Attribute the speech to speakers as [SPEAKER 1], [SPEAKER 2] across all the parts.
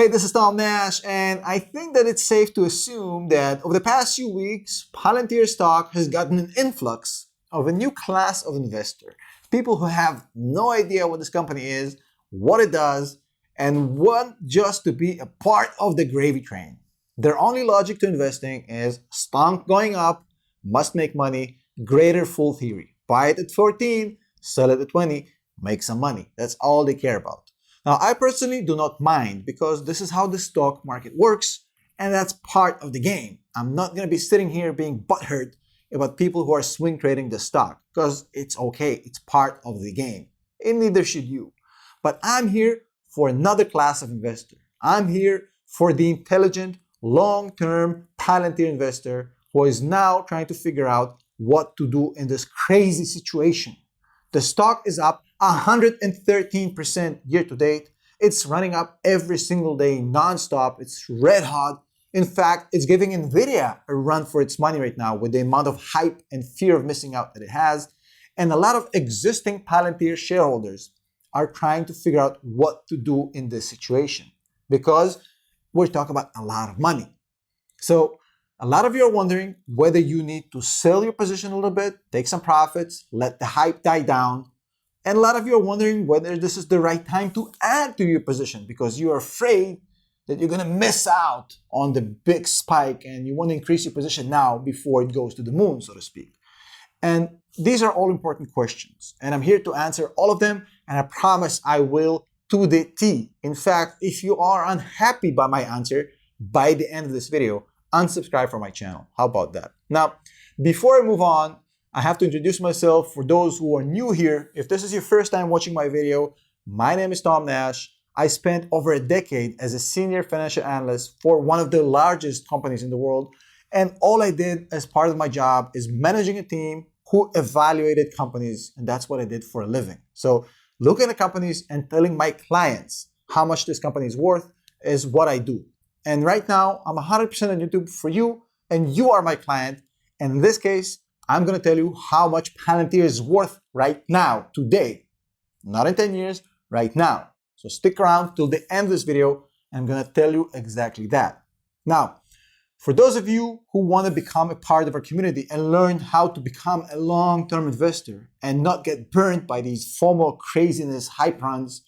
[SPEAKER 1] Hey, this is Tom Nash, and I think that it's safe to assume that over the past few weeks, Palantir stock has gotten an influx of a new class of investor. People who have no idea what this company is, what it does, and want just to be a part of the gravy train. Their only logic to investing is stock going up, must make money, greater fool theory. Buy it at 14, sell it at 20, make some money. That's all they care about. Now, I personally do not mind because this is how the stock market works, and that's part of the game. I'm not going to be sitting here being butthurt about people who are swing trading the stock because it's okay. It's part of the game, and neither should you. But I'm here for another class of investor. I'm here for the intelligent, long-term Palantir investor who is now trying to figure out what to do in this crazy situation. The stock is up 113% year to date. It's running up every single day non-stop. It's red hot. In fact, it's giving Nvidia a run for its money right now with the amount of hype and fear of missing out that it has. And a lot of existing Palantir shareholders are trying to figure out what to do in this situation because we're talking about a lot of money. So a lot of you are wondering whether you need to sell your position a little bit, take some profits, let the hype die down. And a lot of you are wondering whether this is the right time to add to your position because you're afraid that you're going to miss out on the big spike and you want to increase your position now before it goes to the moon, so to speak. And these are all important questions. And I'm here to answer all of them. And I promise I will to the T. In fact, if you are unhappy by my answer, by the end of this video, unsubscribe from my channel. How about that? Now, before I move on, I have to introduce myself for those who are new here. If this is your first time watching my video, my name is Tom Nash. I spent over a decade as a senior financial analyst for one of the largest companies in the world. And all I did as part of my job is managing a team who evaluated companies. And that's what I did for a living. So looking at companies and telling my clients how much this company is worth is what I do. And right now, I'm 100% on YouTube for you, and you are my client. And in this case, I'm going to tell you how much Palantir is worth right now, today. Not in 10 years, right now. So stick around till the end of this video, and I'm going to tell you exactly that. Now, for those of you who want to become a part of our community and learn how to become a long-term investor and not get burned by these FOMO craziness hype runs,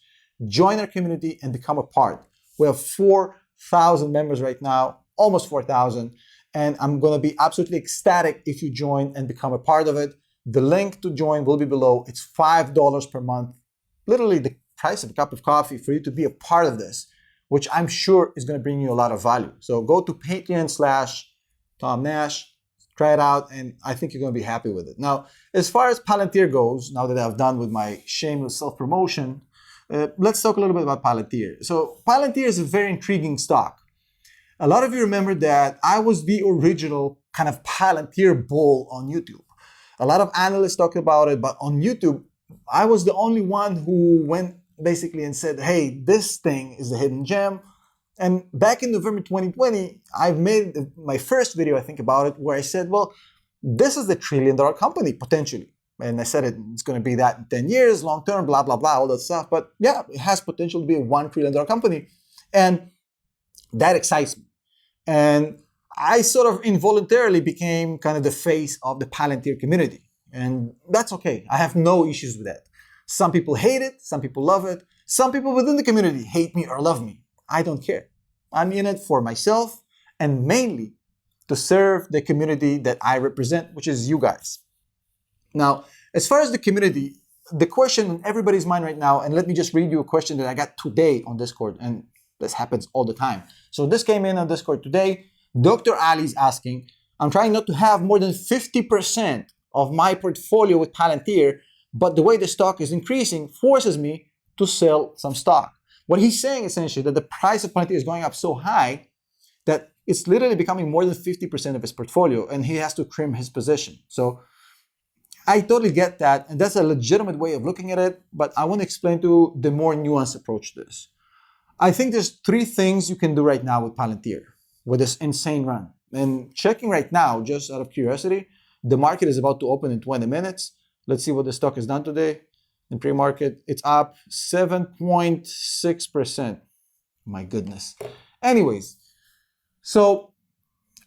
[SPEAKER 1] join our community and become a part. We have 4,000 members right now, almost 4,000. And I'm going to be absolutely ecstatic if you join and become a part of it. The link to join will be below. It's $5 per month, literally the price of a cup of coffee for you to be a part of this, which I'm sure is going to bring you a lot of value. So go to Patreon/Tom Nash, try it out, and I think you're going to be happy with it. Now, as far as Palantir goes, now that I've done with my shameless self-promotion, let's talk a little bit about Palantir. So Palantir is a very intriguing stock. A lot of you remember that I was the original kind of Palantir bull on YouTube. A lot of analysts talked about it, but on YouTube, I was the only one who went basically and said, hey, this thing is the hidden gem. And back in November 2020, I've made my first video, I think, about it, where I said, well, this is the $1 trillion company, potentially. And I said it's going to be that in 10 years, long term, blah, blah, blah, all that stuff. But yeah, it has potential to be a $1 trillion company. And that excites me. And I sort of involuntarily became kind of the face of the Palantir community. And that's okay. I have no issues with that. Some people hate it. Some people love it. Some people within the community hate me or love me. I don't care. I'm in it for myself and mainly to serve the community that I represent, which is you guys. Now, as far as the community, the question in everybody's mind right now, and let me just read you a question that I got today on Discord, and this happens all the time. So this came in on Discord today. Dr. Ali is asking, I'm trying not to have more than 50% of my portfolio with Palantir, but the way the stock is increasing forces me to sell some stock. What he's saying essentially that the price of Palantir is going up so high that it's literally becoming more than 50% of his portfolio and he has to trim his position. So I totally get that, and that's a legitimate way of looking at it, but I want to explain to you the more nuanced approach to this. I think there's 3 things you can do right now with Palantir, with this insane run. And checking right now, just out of curiosity, the market is about to open in 20 minutes. Let's see what the stock has done today. In pre-market, it's up 7.6%. My goodness. Anyways, so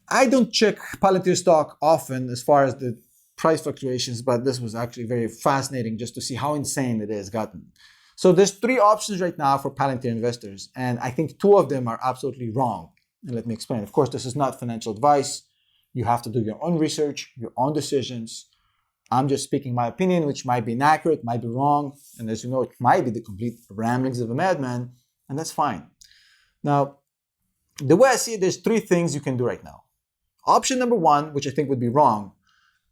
[SPEAKER 1] I don't check Palantir stock often as far as the price fluctuations, but this was actually very fascinating just to see how insane it has gotten. So there's three options right now for Palantir investors, and I think two of them are absolutely wrong. And let me explain. Of course, this is not financial advice. You have to do your own research, your own decisions. I'm just speaking my opinion, which might be inaccurate, might be wrong, and as you know, it might be the complete ramblings of a madman, and that's fine. Now, the way I see it, there's three things you can do right now. Option number one, which I think would be wrong,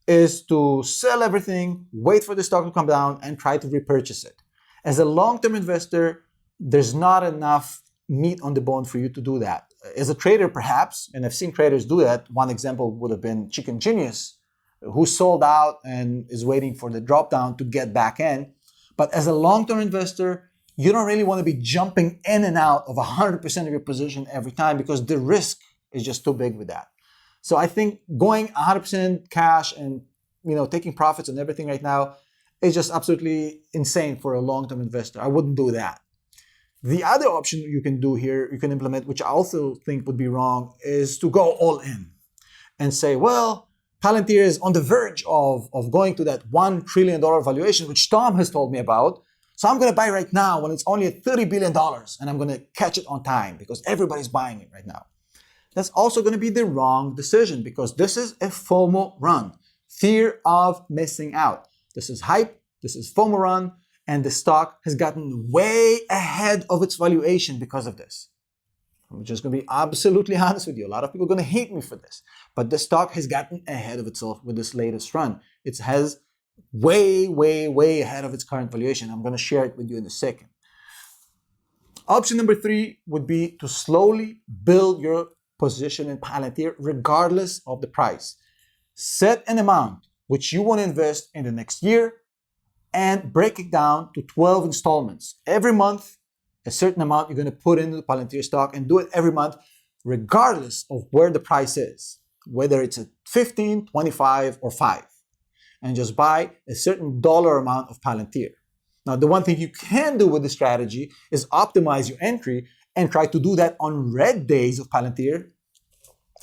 [SPEAKER 1] is to sell everything, wait for the stock to come down, and try to repurchase it. As a long-term investor, there's not enough meat on the bone for you to do that. As a trader, perhaps, and I've seen traders do that. One example would have been Chicken Genius, who sold out and is waiting for the drop down to get back in. But as a long-term investor, you don't really want to be jumping in and out of 100% of your position every time because the risk is just too big with that. So I think going 100% cash and taking profits on everything right now is just absolutely insane for a long-term investor. I wouldn't do that. The other option you can do here, you can implement, which I also think would be wrong, is to go all in and say, well, Palantir is on the verge of going to that $1 trillion valuation, which Tom has told me about. So I'm going to buy right now when it's only at $30 billion, and I'm going to catch it on time because everybody's buying it right now. That's also going to be the wrong decision because this is a FOMO run, fear of missing out. This is hype, this is FOMO run, and the stock has gotten way ahead of its valuation because of this. I'm just going to be absolutely honest with you. A lot of people are going to hate me for this, but the stock has gotten ahead of itself with this latest run. It has way, way, way ahead of its current valuation. I'm going to share it with you in a second. Option number three would be to slowly build your position in Palantir regardless of the price. Set an amount which you want to invest in the next year and break it down to 12 installments. Every month, a certain amount you're going to put into the Palantir stock and do it every month regardless of where the price is, whether it's at 15, 25, or 5. And just buy a certain dollar amount of Palantir. Now, the one thing you can do with this strategy is optimize your entry and try to do that on red days of Palantir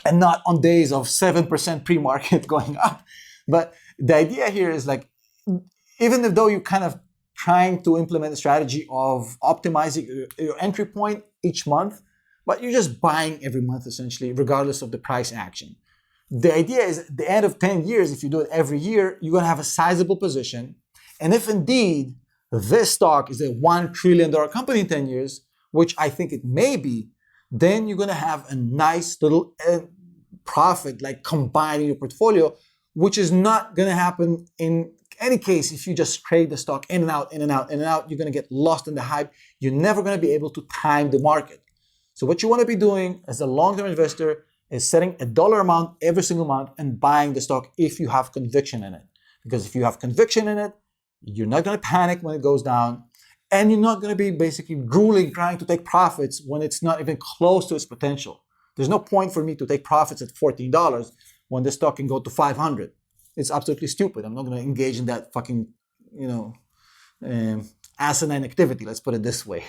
[SPEAKER 1] and not on days of 7% pre-market going up. But the idea here is like, even though you're kind of trying to implement a strategy of optimizing your entry point each month, but you're just buying every month essentially, regardless of the price action. The idea is at the end of 10 years, if you do it every year, you're going to have a sizable position. And if indeed this stock is a $1 trillion company in 10 years, which I think it may be, then you're going to have a nice little profit, like combining your portfolio, which is not going to happen in any case if you just trade the stock in and out, in and out, in and out. You're going to get lost in the hype. You're never going to be able to time the market. So what you want to be doing as a long-term investor is setting a dollar amount every single month and buying the stock if you have conviction in it. Because if you have conviction in it, you're not going to panic when it goes down, and you're not going to be basically drooling trying to take profits when it's not even close to its potential. There's no point for me to take profits at $14 when the stock can go to $500. It's absolutely stupid. I'm not going to engage in that fucking, asinine activity. Let's put it this way.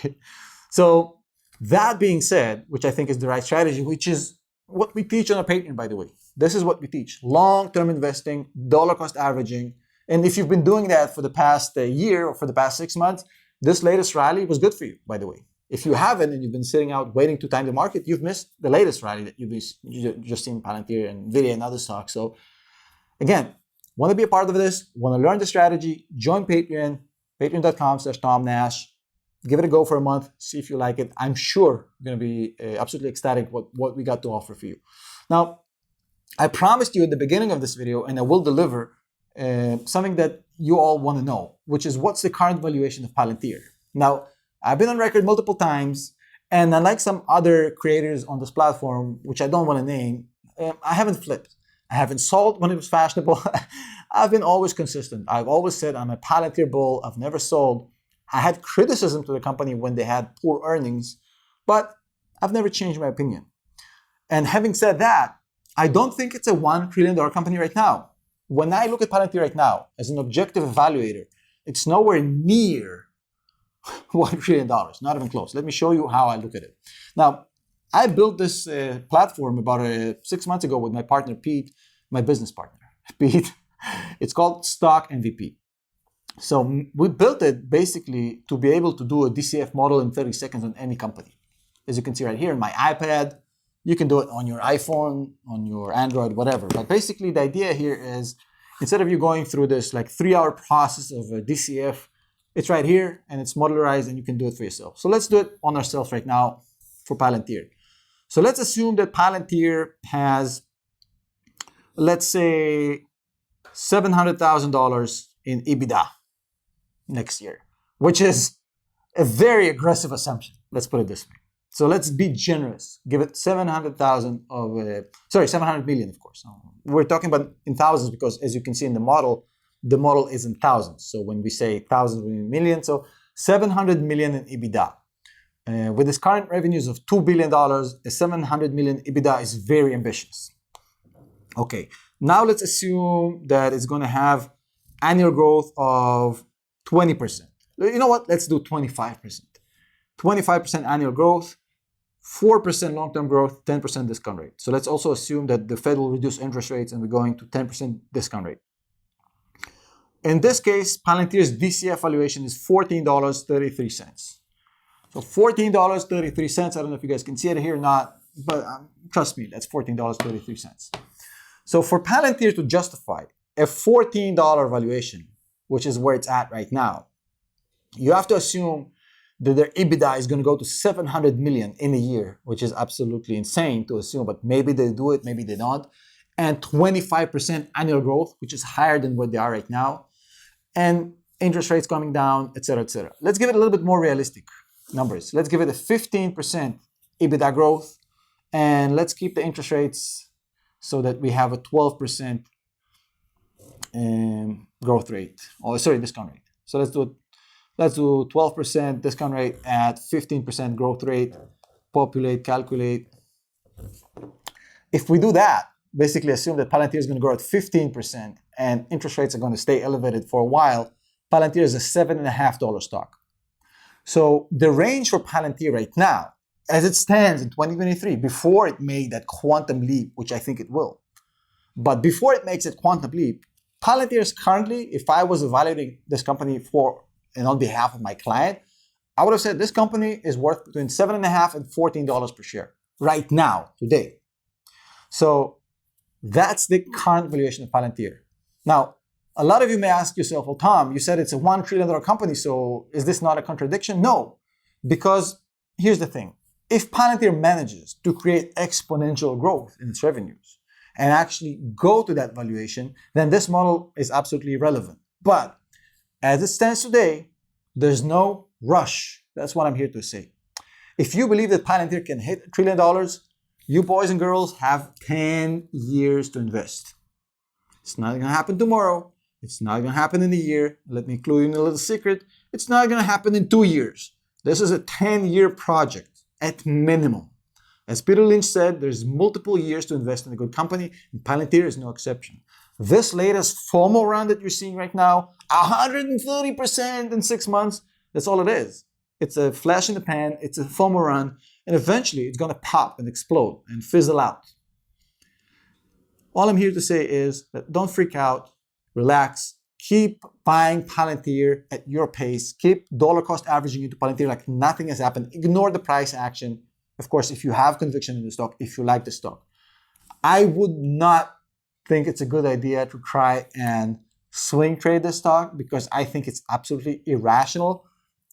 [SPEAKER 1] So that being said, which I think is the right strategy, which is what we teach on our Patreon, by the way. This is what we teach. Long-term investing, dollar cost averaging. And if you've been doing that for the past year or for the past 6 months, this latest rally was good for you, by the way. If you haven't and you've been sitting out waiting to time the market, you've missed the latest rally that you've just seen Palantir and Nvidia and other stocks. So again, want to be a part of this, want to learn the strategy, join Patreon, patreon.com/Tom Nash. Give it a go for a month, see if you like it. I'm sure you're going to be absolutely ecstatic what we got to offer for you. Now, I promised you at the beginning of this video, and I will deliver something that you all want to know, which is what's the current valuation of Palantir. Now, I've been on record multiple times, and unlike some other creators on this platform, which I don't want to name, I haven't flipped. I haven't sold when it was fashionable. I've been always consistent. I've always said I'm a Palantir bull. I've never sold. I had criticism to the company when they had poor earnings, but I've never changed my opinion. And having said that, I don't think it's a $1 trillion company right now. When I look at Palantir right now, as an objective evaluator, it's nowhere near $1 trillion, not even close. Let me show you how I look at it. Now, I built this platform about 6 months ago with my partner, Pete, my business partner, Pete. It's called Stock MVP. So we built it basically to be able to do a DCF model in 30 seconds on any company. As you can see right here on my iPad, you can do it on your iPhone, on your Android, whatever. But basically the idea here is instead of you going through this like 3-hour process of a DCF, it's right here and it's modularized and you can do it for yourself. So let's do it on ourselves right now for Palantir. So let's assume that Palantir has, let's say, $700,000 in EBITDA next year, which is a very aggressive assumption. Let's put it this way. So let's be generous. Give it 700,000 of, 700 million, of course. We're talking about in thousands because as you can see in the model is in thousands. So when we say thousands, we mean millions. So 700 million in EBITDA. With its current revenues of $2 billion, a 700 million EBITDA is very ambitious. Okay, now let's assume that it's going to have annual growth of 20%. You know what? Let's do 25%. 25% annual growth, 4% long-term growth, 10% discount rate. So let's also assume that the Fed will reduce interest rates and we're going to 10% discount rate. In this case, Palantir's DCF valuation is $14.33. So $14.33, I don't know if you guys can see it here or not, but trust me, that's $14.33. So for Palantir to justify a $14 valuation, which is where it's at right now, you have to assume that their EBITDA is going to go to 700 million in a year, which is absolutely insane to assume, but maybe they do it, maybe they don't. And 25% annual growth, which is higher than what they are right now. And interest rates coming down, etc., etc. Let's give it a little bit more realistic numbers. Let's give it a 15% EBITDA growth, and let's keep the interest rates so that we have a 12% growth rate. Discount rate. So let's do 12% discount rate at 15% growth rate. Populate, calculate. If we do that, basically assume that Palantir is going to grow at 15% and interest rates are going to stay elevated for a while, Palantir is a $7.50 stock. So the range for Palantir right now, as it stands in 2023, before it made that quantum leap, which I think it will, but before it makes that quantum leap, Palantir is currently, if I was evaluating this company for and on behalf of my client, I would have said this company is worth between $7.50 and $14 per share right now, today. So that's the current valuation of Palantir. Now, a lot of you may ask yourself, well, Tom, you said it's a $1 trillion company, so is this not a contradiction? No, because here's the thing. If Palantir manages to create exponential growth in its revenues and actually go to that valuation, then this model is absolutely irrelevant. But as it stands today, there's no rush. That's what I'm here to say. If you believe that Palantir can hit $1 trillion, you boys and girls have 10 years to invest. It's not going to happen tomorrow. It's not going to happen in a year. Let me include you in a little secret. It's not going to happen in 2 years. This is a 10-year project at minimum. As Peter Lynch said, there's multiple years to invest in a good company, and Palantir is no exception. This latest FOMO round that you're seeing right now, 130% in 6 months, that's all it is. It's a flash in the pan, it's a FOMO run, and eventually it's going to pop and explode and fizzle out. All I'm here to say is that don't freak out, relax, keep buying Palantir at your pace, keep dollar cost averaging into Palantir like nothing has happened, ignore the price action. Of course, if you have conviction in the stock, if you like the stock. I would not think it's a good idea to try and swing trade the stock because I think it's absolutely irrational.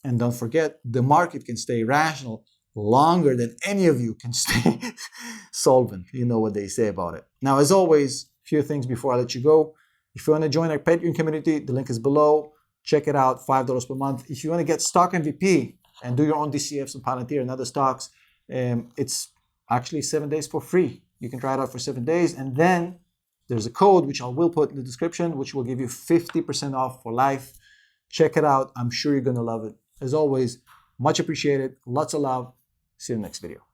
[SPEAKER 1] And don't forget, the market can stay rational longer than any of you can stay solvent. You know what they say about it. Now, as always, a few things before I let you go. If you want to join our Patreon community, the link is below. Check it out, $5 per month. If you want to get Stock MVP and do your own DCFs on Palantir and other stocks, it's actually 7 days for free. You can try it out for 7 days. And then there's a code, which I will put in the description, which will give you 50% off for life. Check it out. I'm sure you're going to love it. As always, much appreciated. Lots of love. See you in the next video.